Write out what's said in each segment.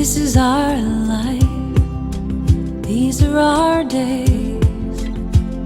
This is our life, these are our days.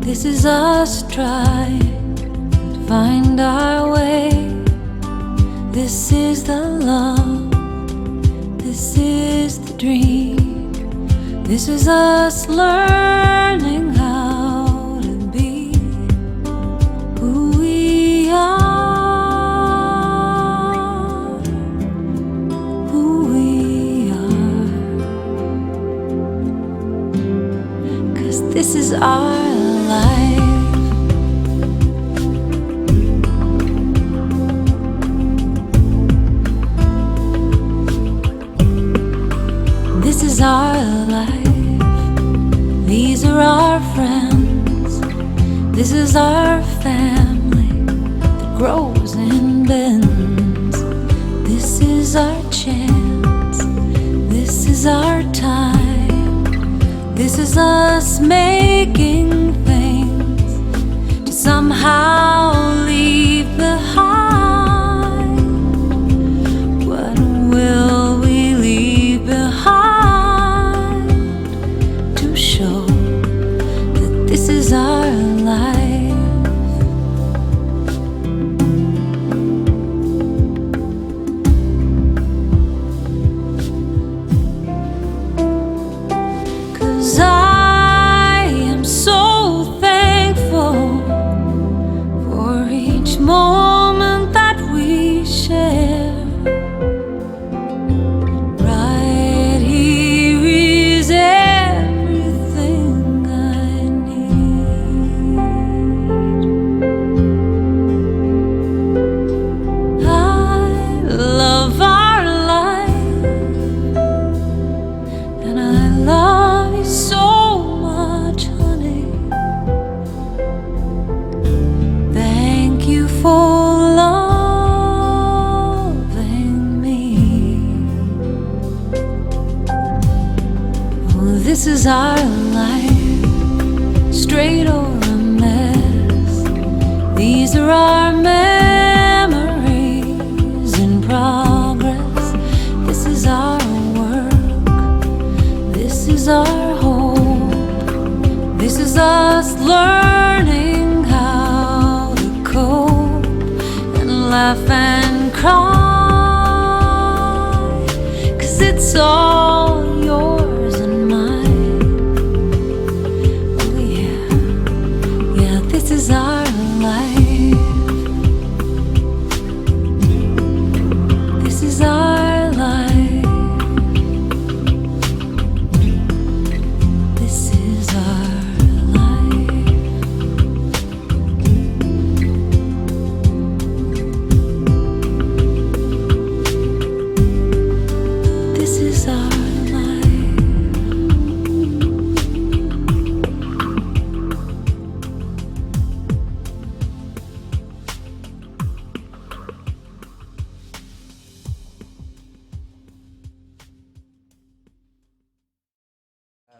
This is us trying to find our way. This is the love, this is the dream. This is us learning how to be who we are, who we are. 'Cause this is our life. This is our life, these are our friends. This is our family that grows and bends. This is our chance, this is our time. This is us making things to somehow leave behind. What will we leave behind to show that this is our life? Cause I am so thankful for each moment that we share. Right here is everything I need. I love our life, and I love you so much, honey. Thank you for loving me. Oh, this is our life, straight or a mess. These are our memories in progress. This is our work, this is our hope. This is us learning how to cope and laugh and cry. 'Cause it's all yours and mine. Oh yeah, yeah, this is our life. This is our life. This is our life. This is our life.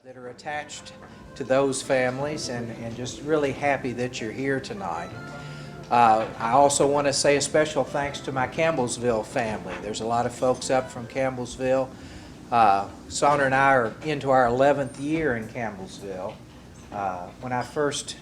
That are attached to those families, and just really happy that you're here tonight. I also want to say a special thanks to my Campbellsville family. There's a lot of folks up from Campbellsville. Sandra and I are into our 11th year in Campbellsville. When I first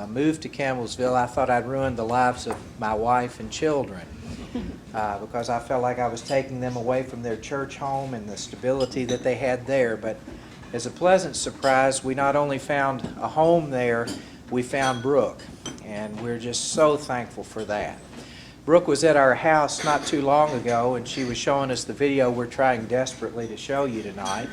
moved to Campbellsville, I thought I'd ruined the lives of my wife and children because I felt like I was taking them away from their church home and the stability that they had there. But as a pleasant surprise, we not only found a home there, we found Brooke, and we're just so thankful for that. Brooke was at our house not too long ago, and she was showing us the video we're trying desperately to show you tonight.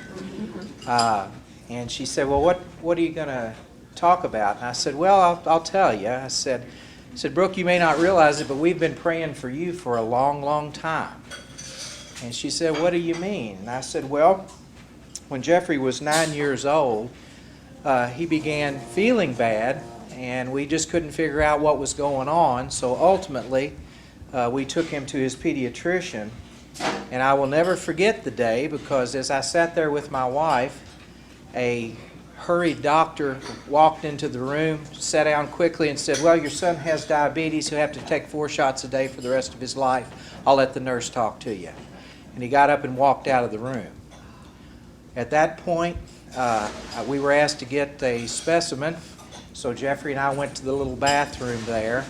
And she said, well, what are you going to talk about? And I said, well, I'll tell you. I said, Brooke, you may not realize it, but we've been praying for you for a long, long time. And she said, what do you mean? And I said, well, when Jeffrey was 9 years old, he began feeling bad, and we just couldn't figure out what was going on. So ultimately, we took him to his pediatrician, and I will never forget the day, because as I sat there with my wife, a hurried doctor walked into the room, sat down quickly, and said, well, your son has diabetes. He'll have to take 4 shots a day for the rest of his life. I'll let the nurse talk to you. And he got up and walked out of the room. At that point, we were asked to get a specimen, so Jeffrey and I went to the little bathroom there.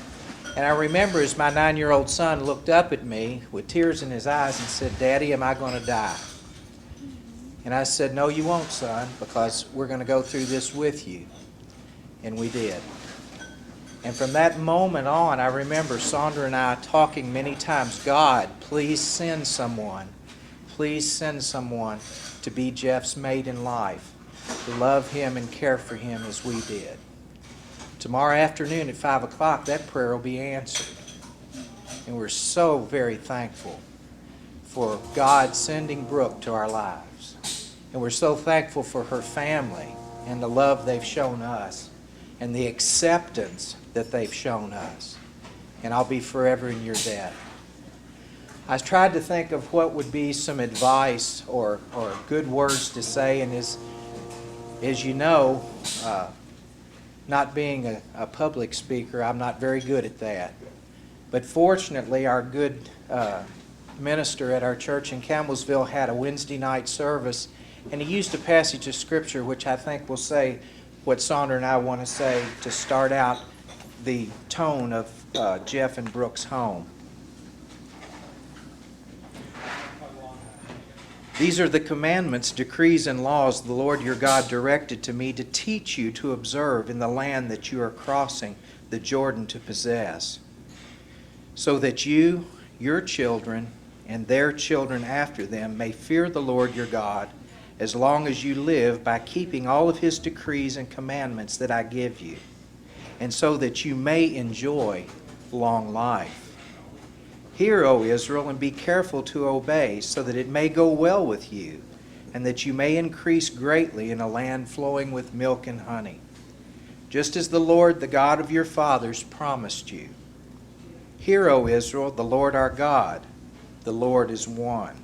And I remember as my 9-year-old son looked up at me with tears in his eyes and said, "Daddy, am I going to die?" And I said, "No, you won't, son, because we're going to go through this with you." And we did. And from that moment on, I remember Sandra and I talking many times, "God, please send someone. Please send someone to be Jeff's mate in life, to love him and care for him as we did." Tomorrow afternoon at 5 o'clock, that prayer will be answered. And we're so very thankful for God sending Brooke to our lives. And we're so thankful for her family and the love they've shown us and the acceptance that they've shown us. And I'll be forever in your debt. I tried to think of what would be some advice or good words to say, and as you know, not being a public speaker, I'm not very good at that. But fortunately, our good minister at our church in Campbellsville had a Wednesday night service, and he used a passage of Scripture which I think will say what Sandra and I want to say to start out the tone of Jeff and Brooke's home. "These are the commandments, decrees, and laws the Lord your God directed to me to teach you to observe in the land that you are crossing the Jordan to possess, so that you, your children, and their children after them may fear the Lord your God as long as you live by keeping all of his decrees and commandments that I give you, and so that you may enjoy long life. Hear, O Israel, and be careful to obey, so that it may go well with you, and that you may increase greatly in a land flowing with milk and honey, just as the Lord, the God of your fathers, promised you. Hear, O Israel, the Lord our God, the Lord is one.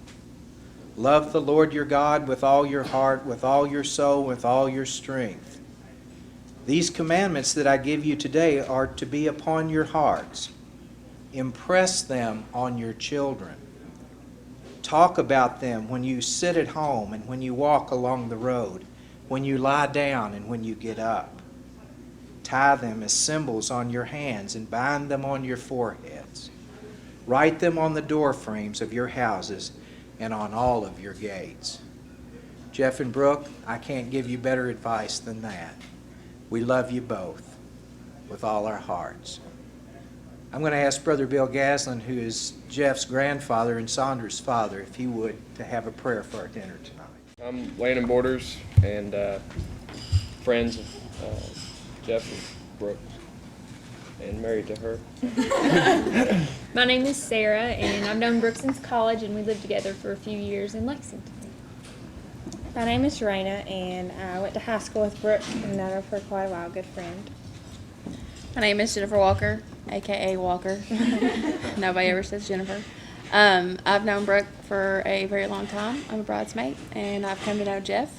Love the Lord your God with all your heart, with all your soul, with all your strength. These commandments that I give you today are to be upon your hearts. Impress them on your children. Talk about them when you sit at home and when you walk along the road, when you lie down and when you get up. Tie them as symbols on your hands and bind them on your foreheads. Write them on the door frames of your houses and on all of your gates." Jeff and Brooke, I can't give you better advice than that. We love you both with all our hearts. I'm going to ask Brother Bill Gaslin, who is Jeff's grandfather and Sandra's father, if he would, to have a prayer for our dinner tonight. I'm Landon Borders and friends of Jeff and Brooke, and married to her. My name is Sarah, and I've known Brooke since college, and we lived together for a few years in Lexington. My name is Raina, and I went to high school with Brooke and known her for quite a while, good friend. My name is Jennifer Walker, aka Walker. Nobody ever says Jennifer. I've known Brooke for a very long time. I'm a bridesmaid, and I've come to know Jeff.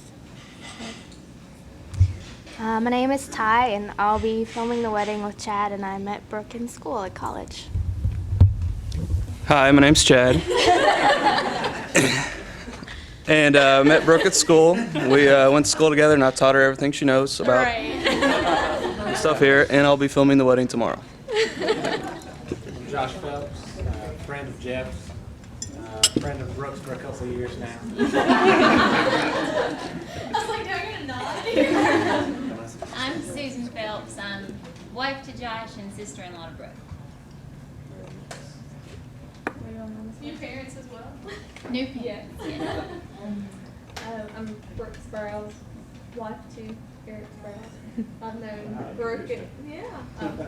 My name is Ty, and I'll be filming the wedding with Chad, and I met Brooke in school at college. Hi, my name's Chad. And met Brooke at school. We went to school together, and I taught her everything she knows about stuff here, and I'll be filming the wedding tomorrow. Josh Phelps, friend of Jeff's, friend of Brooke's for a couple of years now. I was like, do I get a nod? I'm Susan Phelps. I'm wife to Josh and sister-in-law to Brooke. New parents as well? New parents. Yeah. I'm Brooke Sprouse, wife to Eric Sprouse. I've known Brooke and, I've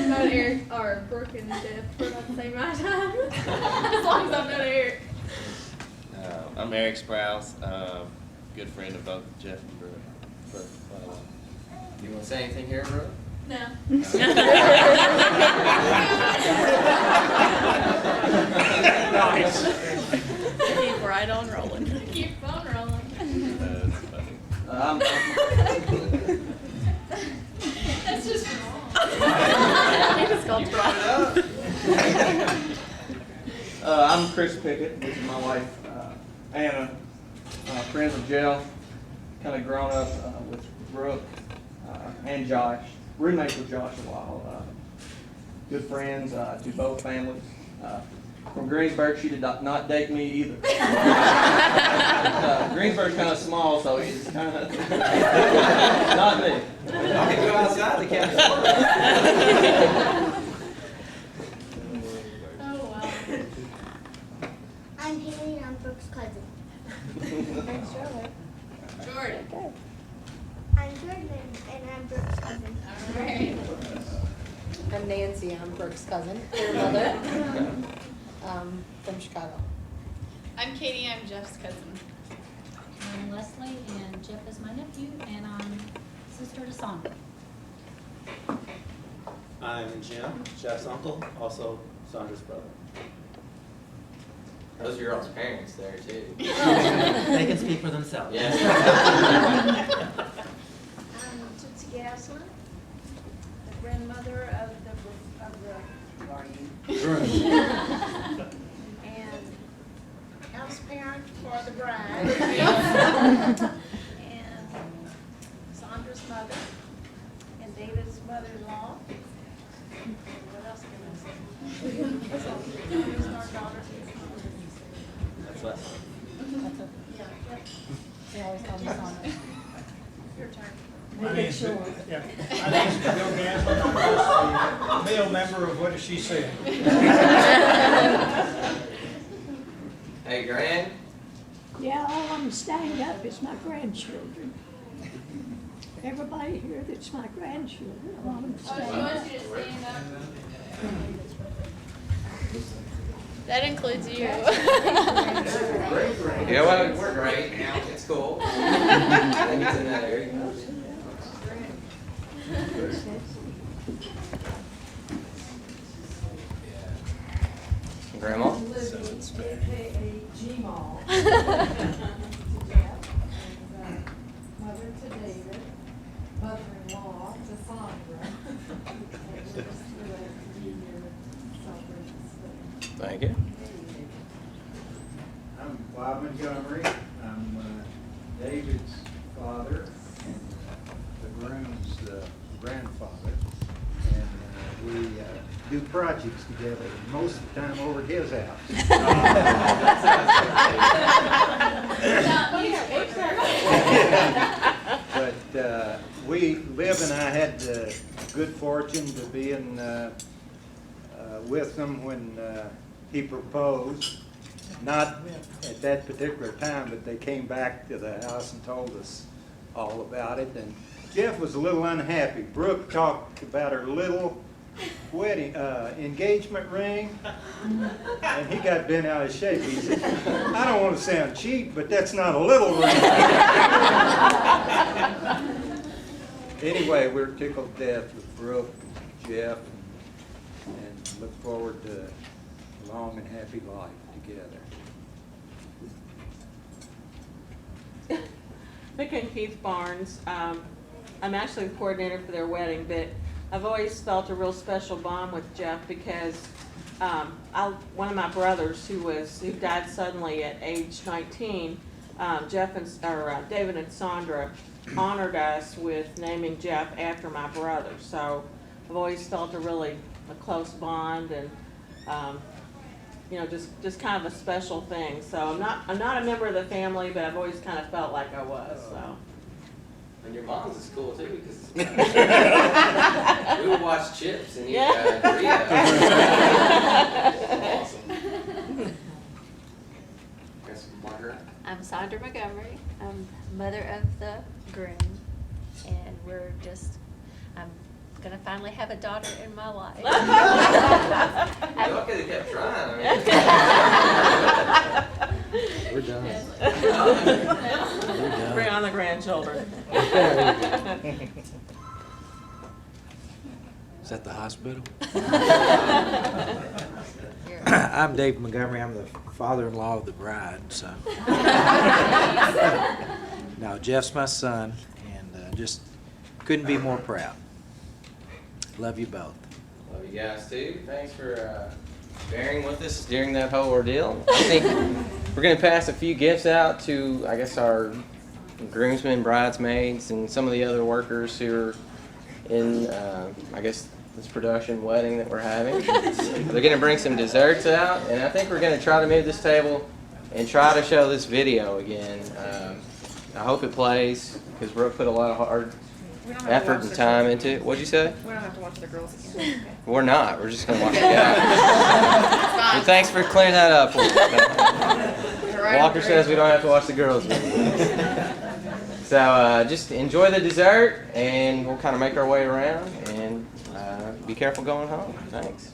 known Eric, or Brooke and Jeff for about the same amount of time. As long as I've known Eric. I'm Eric Sprouse, good friend of both Jeff and Brooke. You want to say anything here, Brooke? No. Nice. Keep right on rolling. Keep on rolling. That's funny. That's just wrong. You just called I'm Chris Pickett. This is my wife, Anna friends of Jeff, kind of grown up with Brooke and Josh, roommates with Josh a while. Good friends to both families. From Greensburg, she did not date me either. Greensburg's kind of small, so it's kind of not me. I can go outside the county. Oh, wow. I'm Haley and I'm Brooke's cousin. Thanks, Shirley. Jordan. I'm Jordan and I'm Brooke's cousin. All right. I'm Nancy, I'm Brooke's cousin, her mother, from Chicago. I'm Katie, I'm Jeff's cousin. I'm Leslie, and Jeff is my nephew, and I'm sister to Sandra. I'm Jim, Jeff's uncle, also Sandra's brother. Those are your all's parents there too. They can speak for themselves. Yeah. I'm Tootsie Gaslin, the grandmother of the guardian. And house parent for the bride. And Sandra's mother, and David's mother-in-law. What else can I say? Sandra's our daughter. That's Leslie. Yeah, yep. They always call me Sandra. Your turn. My name is Bill Gaslin. I'm just the male member of What Does She Say? Hey, Gran. Yeah, all I'm standing up is my grandchildren. Everybody here that's my grandchildren, I want them to Oh, she stand up. wants you to stand up. That includes you. Yeah, well, we're great. It's cool. I think it's in that area. Grandma? Mother to David, mother-in-law to Sandra. Thank you. I'm Bob Montgomery. I'm David's father and the groom's grandfather. And we do projects together, most of the time over at his house. But we live, and I had the good fortune to be in with them when he proposed. Not at that particular time, but they came back to the house and told us all about it. And Jeff was a little unhappy. Brooke talked about her little wedding engagement ring, and he got bent out of shape. He said, "I don't want to sound cheap, but that's not a little ring." Anyway, we're tickled to death with Brooke and Jeff, and look forward to a long and happy life together. Vic and Keith Barnes. I'm actually the coordinator for their wedding, but I've always felt a real special bond with Jeff because one of my brothers who died suddenly at age 19, David and Sandra honored us with naming Jeff after my brother. So I've always felt a close bond, and just kind of a special thing. So I'm not a member of the family, but I've always kind of felt like I was. So. And your mom's is cool too, because we would watch Chips and eat Doritos. Awesome. Guess Margaret. I'm Sandra Montgomery. I'm mother of the groom, and I'm gonna finally have a daughter in my life. Y'all could have kept trying. We're done. Bring on the grandchildren. Is that the hospital? I'm Dave Montgomery. I'm the father-in-law of the bride. So, no, Jeff's my son, and just couldn't be more proud. Love you both. Love you guys too. Thanks for bearing with us during that whole ordeal. I think we're going to pass a few gifts out to, I guess, our groomsmen, bridesmaids, and some of the other workers who are in, I guess, this production wedding that we're having. They're going to bring some desserts out, and I think we're going to try to move this table and try to show this video again. I hope it plays, because Brooke put a lot of hard effort and time into it. What'd you say? We don't have to watch the girls again. We're not. We're just going to watch the guys. But thanks for clearing that up. Walker says we don't have to watch the girls again. So just enjoy the dessert, and we'll kind of make our way around, and be careful going home. Thanks.